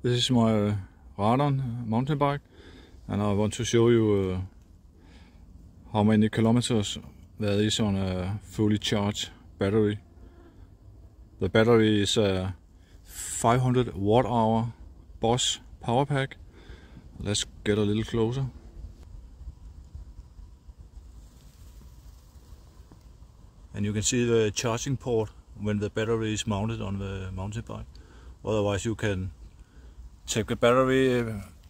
This is my Radon mountain bike, and I want to show you how many kilometers there is on a fully charged battery. The battery is a 500 watt-hour Bosch power pack. Let's get a little closer. And you can see the charging port when the battery is mounted on the mountain bike. Otherwise you can take the battery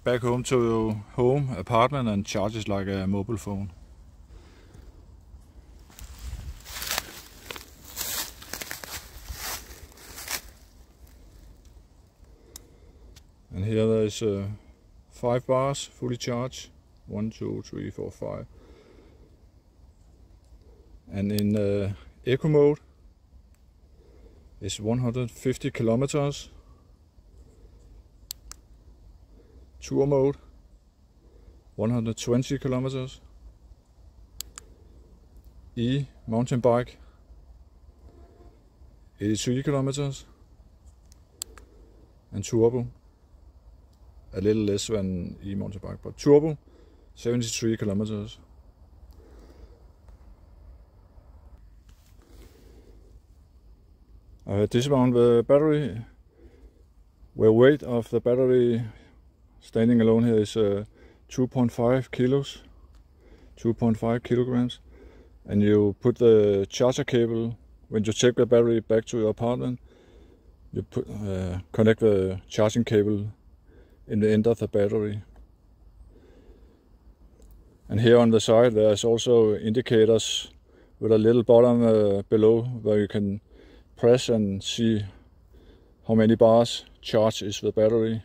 back home to your home apartment and charge it like a mobile phone. And here there is 5 bars fully charged. 1, 2, 3, 4, 5. And in eco mode is 150 kilometers. Tour mode 120 kilometers. E mountain bike 83 kilometers. And turbo a little less than E mountain bike, but turbo 73 kilometers. I dismount the battery. The weight of the battery standing alone here is 2.5 kilos, 2.5 kilograms. And you put the charger cable, when you take the battery back to your apartment, you connect the charging cable in the end of the battery. And here on the side there's also indicators with a little button below where you can press and see how many bars charge is the battery.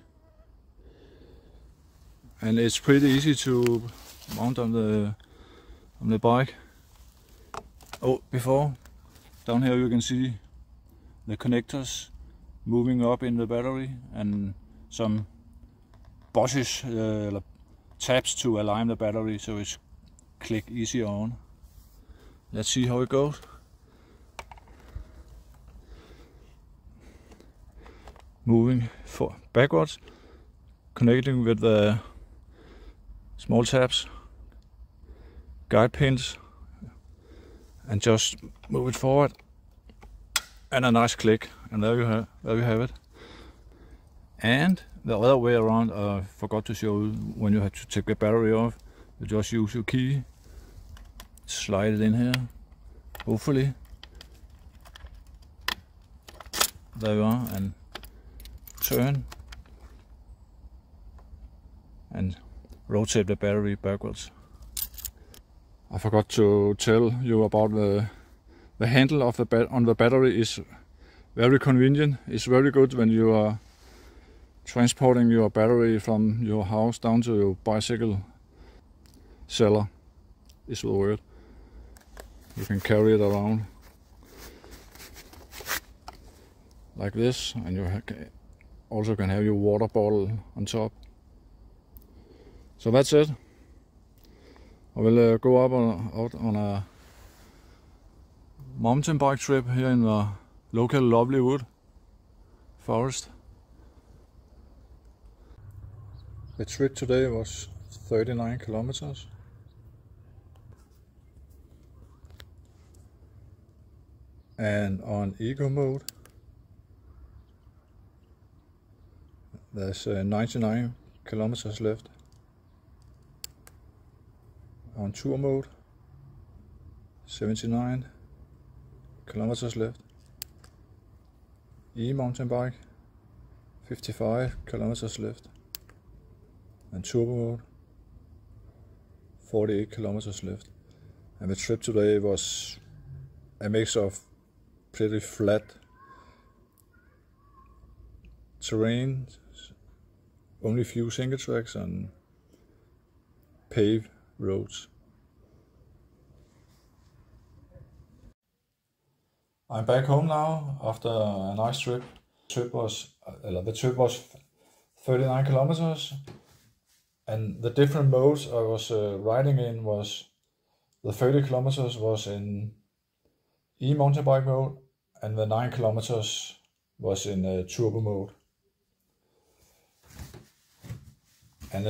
And it's pretty easy to mount on the bike. Oh, before, down here you can see the connectors moving up in the battery and some Bosch's tabs to align the battery so it's click easy on. Let's see how it goes. Moving backwards, connecting with the small tabs, guide pins, and just move it forward, and a nice click, and there you have it. And the other way around, I forgot to show you, when you have to take the battery off, you just use your key, slide it in here, hopefully. There you are, and turn and rotate the battery backwards. I forgot to tell you about the handle of on the battery is very convenient. It's very good when you are transporting your battery from your house down to your bicycle cellar, is the word. You can carry it around like this, and you also can have your water bottle on top. So that's it. I will go up out on a mountain bike trip here in the local lovely wood forest. The trip today was 39 kilometers. And on eco mode there's 99 kilometers left. On tour mode 79 kilometers left. E mountain bike 55 kilometers left. And turbo mode 48 kilometers left. And the trip today was a mix of pretty flat terrain, only few single tracks and paved roads. I'm back home now after a nice trip. The trip was 39 kilometers, and the different modes I was riding in was the 30 kilometers was in E mountain bike mode, and the 9 kilometers was in turbo mode. And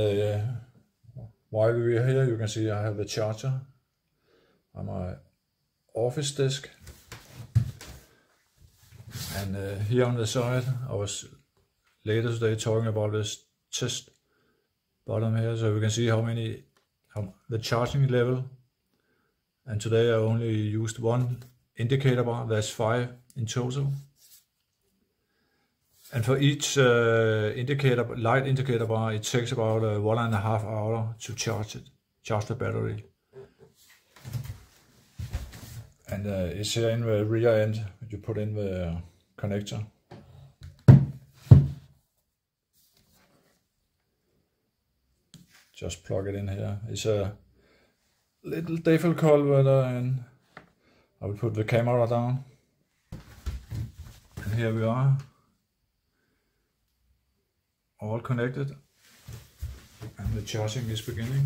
while we are here, you can see I have the charger on my office desk. And here on the side, I was later today talking about this test bottom here, so we can see the charging level. And today I only used one indicator bar. There's 5 in total. And for each light indicator bar, it takes about 1.5 hours to charge the battery. And it's here in the rear end. You put in the connector. Just plug it in here. It's a little difficult, but I will put the camera down. And here we are, all connected, and the charging is beginning.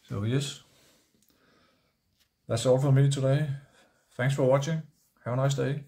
So yes, that's all for me today. Thanks for watching. Have a nice day.